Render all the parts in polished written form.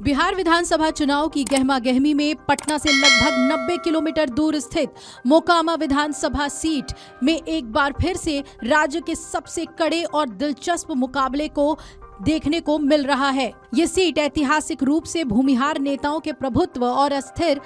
बिहार विधानसभा चुनाव की गहमा गहमी में पटना से लगभग 90 किलोमीटर दूर स्थित मोकामा विधानसभा सीट में एक बार फिर से राज्य के सबसे कड़े और दिलचस्प मुकाबले को देखने को मिल रहा है। ये सीट ऐतिहासिक रूप से भूमिहार नेताओं के प्रभुत्व और अस्थिर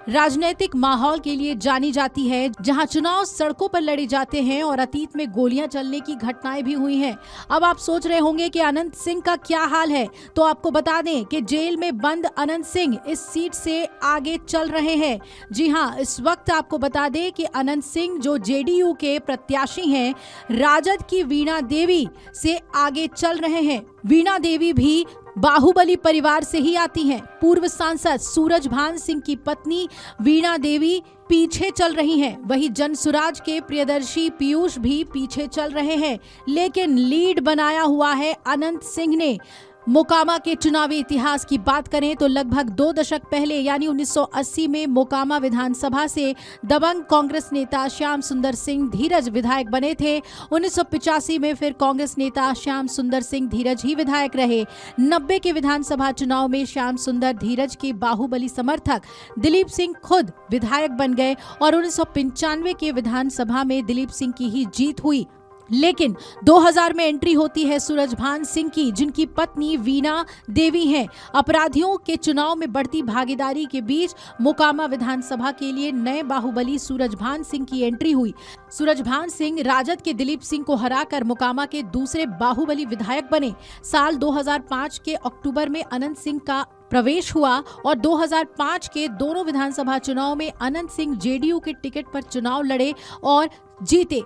राजनीतिक माहौल के लिए जानी जाती है, जहां चुनाव सड़कों पर लड़े जाते हैं और अतीत में गोलियां चलने की घटनाएं भी हुई हैं। अब आप सोच रहे होंगे कि अनंत सिंह का क्या हाल है, तो आपको बता दें कि जेल में बंद अनंत सिंह इस सीट से आगे चल रहे हैं। जी हां, इस वक्त आपको बता दें कि अनंत सिंह जो जेडीयू के प्रत्याशी हैं, राजद की वीणा देवी से आगे चल रहे हैं। वीणा देवी भी बाहुबली परिवार से ही आती हैं। पूर्व सांसद सूरजभान सिंह की पत्नी वीणा देवी पीछे चल रही हैं। वहीं जनसुराज के प्रियदर्शी पीयूष भी पीछे चल रहे हैं, लेकिन लीड बनाया हुआ है अनंत सिंह ने। मोकामा के चुनावी इतिहास की बात करें तो लगभग 2 दशक पहले यानी 1980 में मोकामा विधानसभा से दबंग कांग्रेस नेता श्याम सुंदर सिंह धीरज विधायक बने थे। 1985 में फिर कांग्रेस नेता श्याम सुंदर सिंह धीरज ही विधायक रहे। 90 के विधानसभा चुनाव में श्याम सुंदर धीरज के बाहुबली समर्थक दिलीप सिंह खुद विधायक बन गए और 1995 के विधानसभा में दिलीप सिंह की ही जीत हुई। लेकिन 2000 में एंट्री होती है सूरजभान सिंह की, जिनकी पत्नी वीणा देवी हैं। अपराधियों के चुनाव में बढ़ती भागीदारी के बीच मोकामा विधानसभा के लिए नए बाहुबली सूरजभान सिंह की एंट्री हुई। सूरजभान सिंह राजद के दिलीप सिंह को हराकर मोकामा के दूसरे बाहुबली विधायक बने। साल 2005 के अक्टूबर में अनंत सिंह का प्रवेश हुआ और 2005 के दोनों विधानसभा चुनाव में अनंत सिंह जेडीयू के टिकट पर चुनाव लड़े और जीते।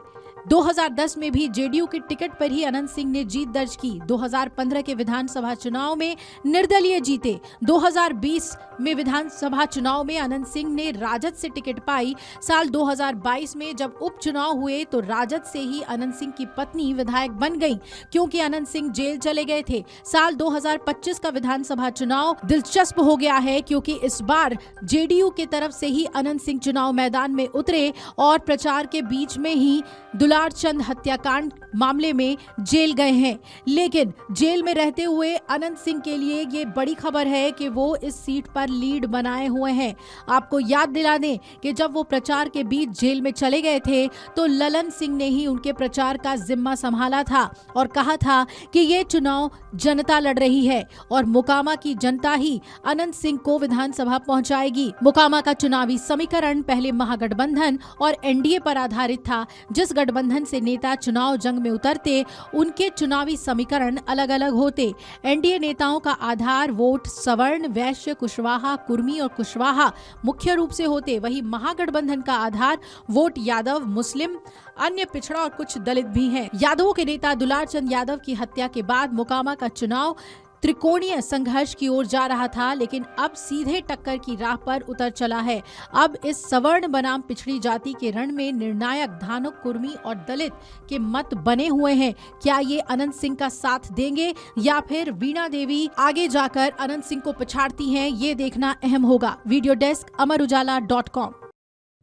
2010 में भी जेडीयू के टिकट पर ही अनंत सिंह ने जीत दर्ज की। 2015 के विधानसभा चुनाव में निर्दलीय जीते। 2020 में विधानसभा चुनाव में अनंत सिंह ने राजद से टिकट पाई। साल 2022 में जब उपचुनाव हुए तो राजद से ही अनंत सिंह की पत्नी विधायक बन गई, क्योंकि अनंत सिंह जेल चले गए थे। साल 2025 का विधानसभा चुनाव दिलचस्प हो गया है, क्योंकि इस बार जेडीयू की तरफ से ही अनंत सिंह चुनाव मैदान में उतरे और प्रचार के बीच में ही दुलारचंद हत्याकांड मामले में जेल गए हैं। लेकिन जेल में रहते हुए अनंत सिंह के लिए ये बड़ी खबर है कि वो इस सीट पर लीड बनाए हुए हैं। आपको याद दिला दें कि जब वो प्रचार के बीच जेल में चले गए थे तो ललन सिंह ने ही उनके प्रचार का जिम्मा संभाला था और कहा था कि ये चुनाव जनता लड़ रही है और मोकामा की जनता ही अनंत सिंह को विधानसभा पहुंचाएगी। मोकामा का चुनावी समीकरण पहले महागठबंधन और एनडीए पर आधारित था। जिस गठबंधन से नेता चुनाव जंग में उतरते, उनके चुनावी समीकरण अलग अलग होते। एनडीए नेताओं का आधार वोट सवर्ण, वैश्य, कुशवाहा, कुर्मी और कुशवाहा मुख्य रूप से होते। वहीं महागठबंधन का आधार वोट यादव, मुस्लिम, अन्य पिछड़ा और कुछ दलित भी हैं। यादवों के नेता दुलारचंद यादव की हत्या के बाद मोकामा का चुनाव त्रिकोणीय संघर्ष की ओर जा रहा था, लेकिन अब सीधे टक्कर की राह पर उतर चला है। अब इस सवर्ण बनाम पिछड़ी जाति के रण में निर्णायक धानुक, कुर्मी और दलित के मत बने हुए हैं। क्या ये अनंत सिंह का साथ देंगे या फिर वीणा देवी आगे जाकर अनंत सिंह को पछाड़ती हैं, ये देखना अहम होगा। Video desk amarujala.com।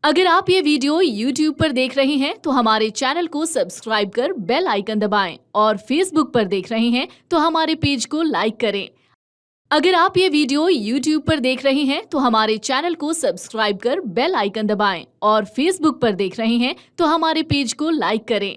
अगर आप ये वीडियो YouTube पर देख रहे हैं तो हमारे चैनल को सब्सक्राइब कर बेल आइकन दबाएं और Facebook पर देख रहे हैं तो हमारे पेज को लाइक करें। अगर आप ये वीडियो YouTube पर देख रहे हैं तो हमारे चैनल को सब्सक्राइब कर बेल आइकन दबाएं और Facebook पर देख रहे हैं तो हमारे पेज को लाइक करें।